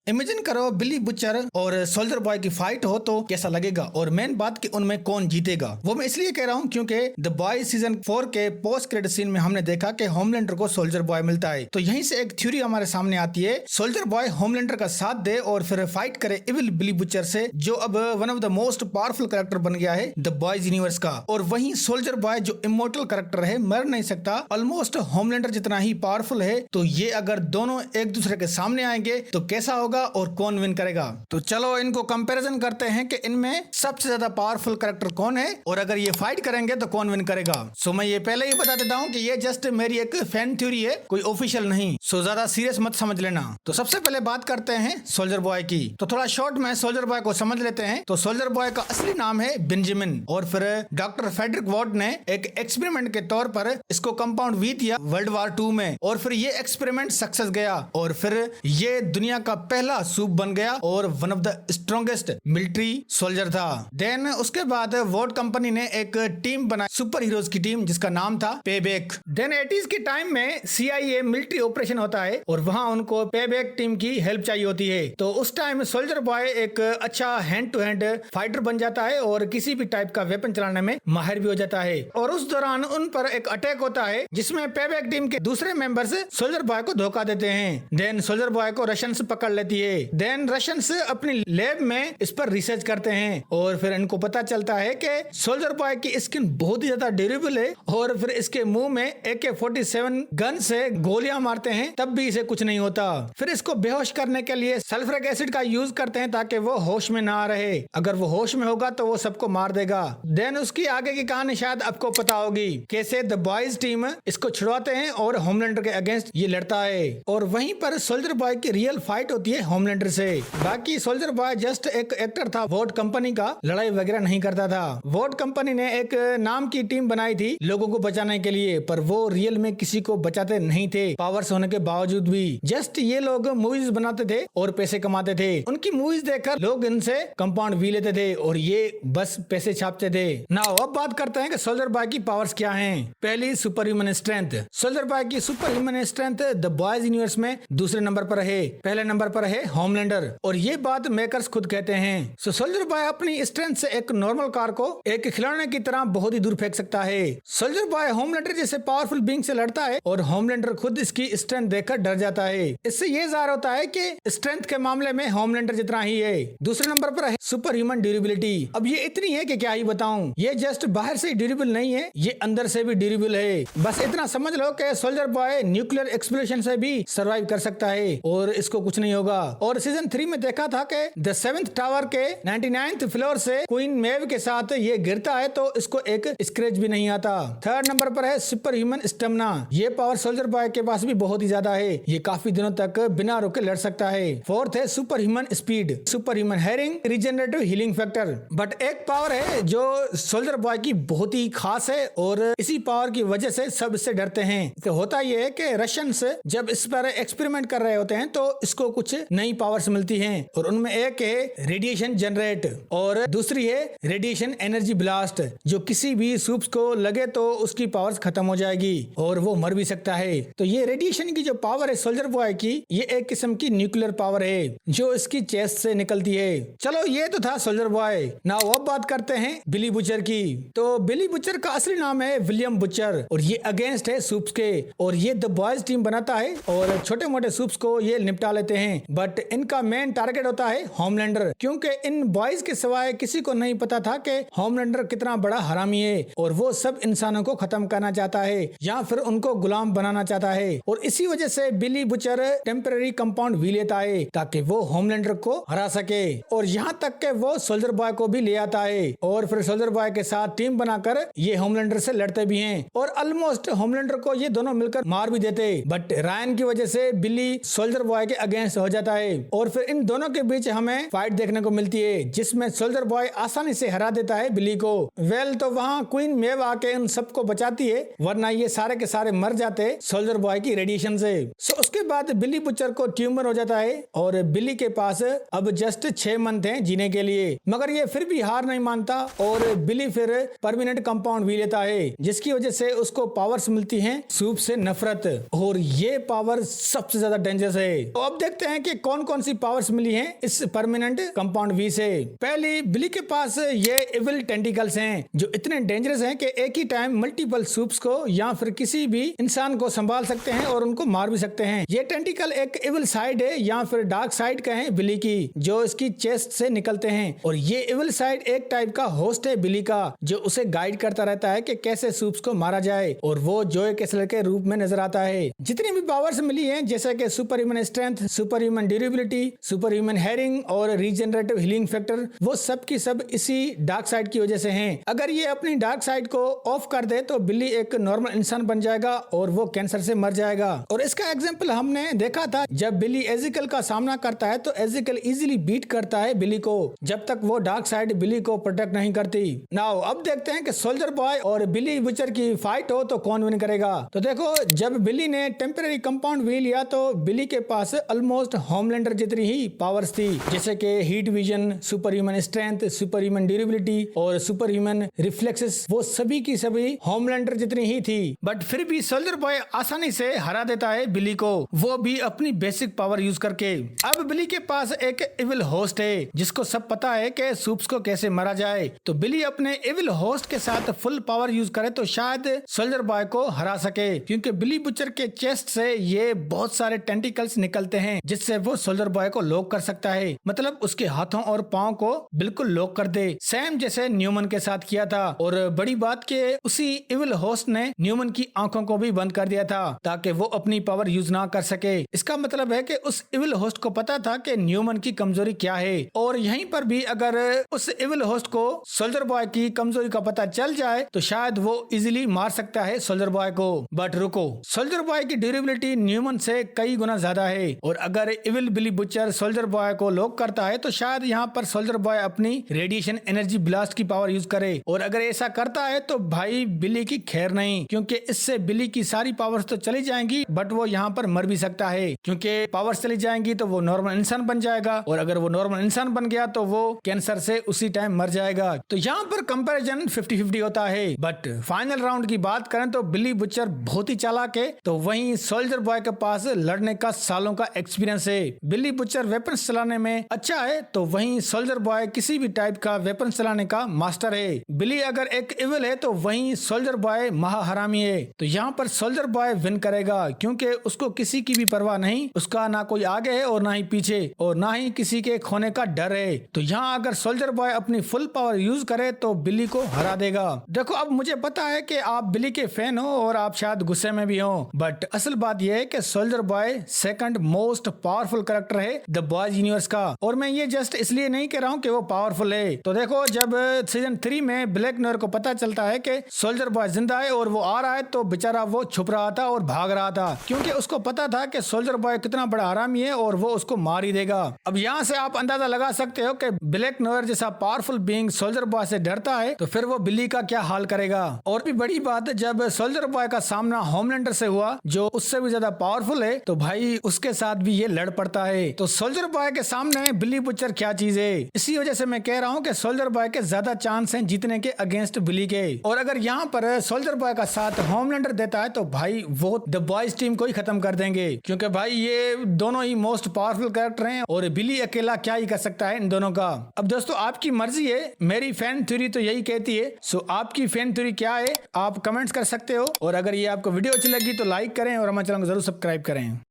Imagine करो Billy Butcher और soldier boy की फाइट हो तो कैसा लगेगा, और मेन बात कि उनमें कौन जीतेगा। वो मैं इसलिए कह रहा हूँ क्योंकि द बॉय सीजन 4 के पोस्ट क्रेडिट सीन में हमने देखा कि होमलैंडर को सोल्जर बॉय मिलता है। तो यहीं से एक थ्योरी हमारे सामने आती है, सोल्जर बॉय होमलैंडर का साथ दे और फिर फाइट करे इविल बिली बुचर से, जो अब one of the most powerful character बन गया है द बॉयज यूनिवर्स का। और वहीं सोल्जर बॉय जो इमोर्टल कैरेक्टर है, मर नहीं सकता, ऑलमोस्ट होमलैंडर जितना ही पावरफुल है। तो ये अगर दोनों एक दूसरे के सामने आएंगे तो कैसा होगा और कौन विन करेगा। तो चलो इनको कंपैरिजन करते हैं कि इनमें सबसे ज्यादा पावरफुल कैरेक्टर कौन है और अगर ये फाइट करेंगे तो कौन विन करेगा। सो मैं ये पहले ही बता देता हूँ कि ये जस्ट मेरी एक फैन थ्योरी है, कोई ऑफिशियल नहीं, सो ज्यादा सीरियस मत समझ लेना। तो सबसे पहले बात करते हैं सोल्जर बॉय की। तो थोड़ा शॉर्ट में सोल्जर बॉय को समझ लेते हैं। तो सोल्जर बॉय का असली नाम है बेंजामिन, और फिर डॉक्टर फेडरिक वॉर्ड ने एक एक्सपेरिमेंट के तौर पर इसको कंपाउंड वी दिया वर्ल्ड वॉर 2 में, और फिर ये एक्सपेरिमेंट सक्सेस गया और फिर ये दुनिया का पहला सूप बन गया और one of the strongest military soldier था। देन उसके बाद वॉर्ड कंपनी ने एक टीम बनाई, सुपर हीरोज की टीम, जिसका नाम था पेबैक। देन 80s के टाइम में CIA मिलिट्री ऑपरेशन होता है और वहां उनको पेबैक टीम की हेल्प चाहिए होती है। तो उस टाइम सोल्जर बॉय एक अच्छा हैंड टू हैंड फाइटर बन जाता है और किसी भी टाइप का वेपन चलाने में माहिर भी हो जाता है। और उस दौरान उन पर एक अटैक होता है जिसमें पेबैक टीम के दूसरे मेंबर्स सोल्जर बॉय को धोखा देते हैं। देन सोल्जर बॉय को रशियंस पकड़ लेती है। देन रशियंस अपनी लैब में इस पर रिसर्च करते हैं और फिर इनको पता चलता है कि सोल्जर बॉय की स्किन बहुत ही ज्यादा ड्यूरेबल है और फिर इसके मुंह में AK-47 गन से गोलियां मारते हैं तब भी इसे कुछ नहीं होता। फिर इसको बेहोश करने के लिए सल्फ्यूरिक एसिड का यूज करते हैं ताकि वो होश में ना रहे, अगर वो होश में होगा तो वो सबको मार देगा। देन उसकी आगे की कहानी शायद आपको पता होगी, कैसे द बॉयज टीम इसको छुड़वाते हैं और होमलैंडर के अगेंस्ट ये लड़ता है और वहीं पर सोल्जर बॉय की रियल फाइट होती है होमलैंडर से। बाकी सोल्जर बॉय जस्ट एक एक्टर था, वॉर्ड कंपनी का, लड़ाई वगैरह नहीं करता था। वॉर्ड कंपनी ने एक नाम की टीम बनाई थी लोगों को बचाने के लिए, पर वो रियल में किसी को बचाते नहीं थे पावर्स होने के बावजूद भी। जस्ट ये लोग मूवीज बनाते थे और पैसे कमाते थे। उनकी मूवीज देखकर लोग इनसे कंपाउंड वी लेते थे और ये बस पैसे छापते थे। नाउ अब बात करते हैं कि सोल्जर बॉय की पावर्स क्या हैं। पहली, super human strength. Soldier boy की super human strength the boys universe में दूसरे नंबर पर है, पहले नंबर पर है होमलैंडर, और ये बात मेकर्स खुद कहते हैं। सो सोल्जर बॉय अपनी स्ट्रेंथ से एक नॉर्मल कार को एक खिलौने की तरह बहुत ही दूर फेंक सकता है। सोल्जर बॉय होमलैंडर जैसे पावरफुल बीइंग से लड़ता है और होमलैंडर खुद इसकी स्ट्रेंथ देखकर डर जाता है। इससे ये जाहिर होता है कि स्ट्रेंथ के मामले में होमलैंडर जितना ही है। दूसरे नंबर पर है सुपर ह्यूमन ड्यूरेबिलिटी। अब ये इतनी है कि क्या ही बताऊं, ये जस्ट बाहर से ड्यूरेबल नहीं है, ये अंदर से भी ड्यूरेबल है। बस इतना समझ लो कि सोल्जर बॉय न्यूक्लियर एक्सप्लोजन से भी सर्वाइव कर सकता है और इसको कुछ नहीं होगा। और सीजन 3 में देखा था कि द 7th टावर के 99th फ्लोर से क्वीन मेव के साथ ये गिरता है तो इसको एक स्क्रैच भी नहीं आता। थर्ड नंबर पर है सुपर ह्यूमन स्टेमिना। ये पावर सोल्जर बॉय के पास भी बहुत ही ज्यादा है, ये काफी दिनों तक बिना रुके लड़ सकता है। फोर्थ है super human speed, super human hearing, regenerative healing factor. But एक पावर है जो सोल्जर बॉय की बहुत ही खास है और इसी पावर की वजह से सब इससे डरते हैं। तो होता यह है कि रशियंस जब इस पर एक्सपेरिमेंट कर रहे होते हैं तो इसको कुछ नई पावर्स मिलती हैं और उनमें एक है रेडिएशन जनरेट और दूसरी है रेडिएशन एनर्जी ब्लास्ट, जो किसी भी सूप्स को लगे तो उसकी पावर्स खत्म हो जाएगी और वो मर भी सकता है। तो ये रेडिएशन की जो पावर है सोल्जर बॉय की, ये एक किस्म की न्यूक्लियर पावर है जो इसकी चेस्ट से निकलती है। चलो ये तो था सोल्जर बॉय। नाउ अब बात करते हैं बिली बुचर की। तो बिली बुचर का असली नाम है विलियम बुचर और ये अगेंस्ट है सूप्स के, और ये द बॉयज टीम बनाता है और छोटे मोटे सूप्स को ये निपटा लेते हैं। बट इनका मेन टारगेट होता है होमलैंडर, क्योंकि इन बॉयज के सिवाय किसी को नहीं पता था कि होमलैंडर कितना बड़ा हरामी है और वो सब इंसानों को खत्म करना चाहता है या फिर उनको गुलाम बनाना चाहता है। और इसी वजह से Billy Butcher temporary compound V लेता है ताकि वो होमलैंडर को हरा सके, और यहाँ तक के वो सोल्जर बॉय को भी ले आता है और फिर सोल्जर बॉय के साथ टीम बनाकर ये होमलैंडर से लड़ते भी हैं और ऑलमोस्ट होमलैंडर को ये दोनों मिलकर मार भी देते। बट रायन की वजह से बिली सोल्जर बॉय के अगेंस्ट हो जाता है और फिर इन दोनों के बीच हमें फाइट देखने को मिलती है जिसमें सोल्जर बॉय आसानी से हरा देता है बिली को। वेल तो वहाँ क्वीन मेव आके उन सबको बचाती है, वरना ये सारे के सारे मर जाते सोल्जर बॉय की रेडिएशन से। सो उसके बाद बिली बुचर को ट्यूमर हो जाता है और बिली के पास अब जस्ट 6 मंथ हैं जीने के लिए, मगर ये फिर भी हार नहीं मानता और बिली फिर परमानेंट कंपाउंड भी लेता है जिसकी वजह से उसको पावर्स मिलती हैं सूप से नफरत, और ये पावर सबसे ज्यादा डेंजरस है। तो अब देखते हैं कि कि कौन कौन सी पावर्स मिली हैं इस परमानेंट कंपाउंड वी से। पहली, बिली के पास ये इविल टेंटिकल्स हैं जो इतने डेंजरस हैं कि एक ही टाइम मल्टीपल सूप्स को या फिर किसी भी इंसान को संभाल सकते हैं और उनको मार भी सकते हैं। ये टेंटिकल एक इविल साइड है या फिर डार्क साइड कहें बिली की, जो इसकी चेस्ट से निकलते हैं। और ये इविल साइड एक टाइप का होस्ट है बिली का, जो उसे गाइड करता रहता है कि कैसे सूप्स को मारा जाए, और वो जोए कैसलर के रूप में नजर आता है। जितनी भी पावर्स मिली हैं जैसे कि super human strength, super human durability, super human hearing और रीजनरेटिव हीलिंग फैक्टर, वो सब की सब इसी डार्क साइड की वजह से हैं। अगर ये अपनी डार्क साइड को ऑफ कर दे तो बिली एक नॉर्मल इंसान बन जाएगा और वो कैंसर से मर जाएगा। और इसका एग्जांपल हमने देखा था जब बिली एजिकल का सामना करता है तो एजिकल इजीली बीट करता है बिली को, जब तक वो डार्क साइड बिली को प्रोटेक्ट नहीं करती। नाउ अब देखते हैं कि सोल्जर बॉय और बिली बुचर की फाइट हो तो कौन विन करेगा। तो देखो, जब बिली ने टेम्पररी कंपाउंड वी लिया तो बिली के पास ऑलमोस्ट होमलैंडर जितनी ही पावर्स थी, जैसे कि heat vision, super human strength, super human durability और सुपर ह्यूमन रिफ्लेक्सेस, वो सभी की सभी होमलैंडर जितनी ही थी। बट फिर भी सोल्जर बॉय आसानी से हरा देता है बिली को, वो भी अपनी बेसिक पावर यूज करके। अब बिली के पास एक इविल होस्ट है जिसको सब पता है कि सूप्स को कैसे मारा जाए, तो बिली अपने इविल होस्ट के साथ फुल पावर यूज करे तो शायद सोल्जर बॉय को हरा सके, क्योंकि बिली बुचर के चेस्ट से ये बहुत सारे टेंटिकल्स निकलते हैं जिससे वो सोल्जर बॉय को लॉक कर सकता है, मतलब उसके हाथों और पाँव को बिल्कुल लॉक कर दे, सेम जैसे न्यूमन के साथ किया था। और बड़ी बात कि उसी इविल होस्ट ने न्यूमन की आंखों को भी बंद कर दिया था ताकि वो अपनी पावर यूज ना कर सके। इसका मतलब है कि उस इविल होस्ट को पता था कि न्यूमन की कमजोरी क्या है, और यहीं पर भी अगर उस इविल होस्ट को सोल्जर बॉय की कमजोरी का पता चल जाए तो शायद वो इजीली मार सकता है सोल्जर बॉय को। बट रुको, सोल्जर बॉय की ड्यूरेबिलिटी न्यूमन से कई गुना ज्यादा है, और अगर evil Billy Butcher soldier boy को लॉक करता है तो शायद यहाँ पर सोल्जर बॉय अपनी रेडिएशन एनर्जी ब्लास्ट की पावर यूज करे, और अगर ऐसा करता है तो भाई बिली की खैर नहीं, क्योंकि इससे बिली की सारी पावर्स तो चली जाएंगी बट वो यहाँ पर मर भी सकता है, क्योंकि पावर्स चली जाएंगी तो वो नॉर्मल इंसान बन जाएगा, और अगर वो नॉर्मल इंसान बन गया तो वो कैंसर से उसी टाइम मर जाएगा। तो यहाँ पर कंपैरिजन 50-50 होता है। बट फाइनल राउंड की बात करें तो बिली बुचर बहुत ही चालाक है, तो वहीं सोल्जर बॉय के पास लड़ने का सालों का एक्सपीरियंस है। बिली बुचर वेपन्स चलाने में अच्छा है तो वहीं सोल्जर बॉय किसी भी टाइप का वेपन चलाने का मास्टर है। बिली अगर एक इविल है तो वहीं सोल्जर बॉय महाहरामी है, तो यहाँ पर सोल्जर बॉय विन करेगा, क्योंकि उसको किसी की भी परवाह नहीं, उसका ना कोई आगे है और ना ही पीछे, और ना ही किसी के खोने का डर है। तो यहाँ अगर सोल्जर बॉय अपनी फुल पावर यूज करे तो बिली को हरा देगा। देखो, अब मुझे पता है कि आप बिली के फैन हो और आप शायद गुस्से में भी हो, बट असल बात यह है कि soldier boy second most powerful character है द बॉयज यूनिवर्स का, और मैं ये जस्ट इसलिए नहीं कह रहा हूँ कि वो पावरफुल है। तो देखो, जब सीजन 3 में ब्लैक नोयर को पता चलता है कि सोल्जर बॉय जिंदा है और वो आ रहा है तो बेचारा वो छुप रहा था और भाग रहा था, क्योंकि उसको पता था कि सोल्जर बॉय कितना बड़ा हरामी है और वो उसको मार ही देगा। अब यहाँ से आप अंदाजा लगा सकते हो कि ब्लैक नोयर जैसा पावरफुल बीइंग सोल्जर बॉय से डरता है तो फिर वो बिली का क्या हाल करेगा। और भी बड़ी बात, जब सोल्जर बॉय का सामना होमलैंडर से हुआ जो उससे भी ज्यादा पावरफुल है, तो भाई उसके साथ भी ये लड़ पड़ता है। तो सोल्जर बॉय के सामने बिली बुचर क्या चीज है। इसी वजह से मैं कह रहा हूँ कि सोल्जर बॉय के ज्यादा चांस हैं जीतने के अगेंस्ट बिली के, और अगर यहाँ पर सोल्जर बॉय का साथ होमलैंडर देता है तो भाई वो द बॉयज टीम को ही खत्म कर देंगे, क्योंकि भाई ये दोनों ही मोस्ट पावरफुल कैरेक्टर हैं और बिली अकेला क्या ही कर सकता है इन दोनों का। अब दोस्तों, आपकी मर्जी है, मेरी फैन थ्योरी तो यही कहती है। सो आपकी फैन थ्योरी क्या है आप कमेंट्स कर सकते हो, और अगर ये आपको वीडियो अच्छी लगी तो लाइक करें और हमारे चैनल को जरूर सब्सक्राइब करें।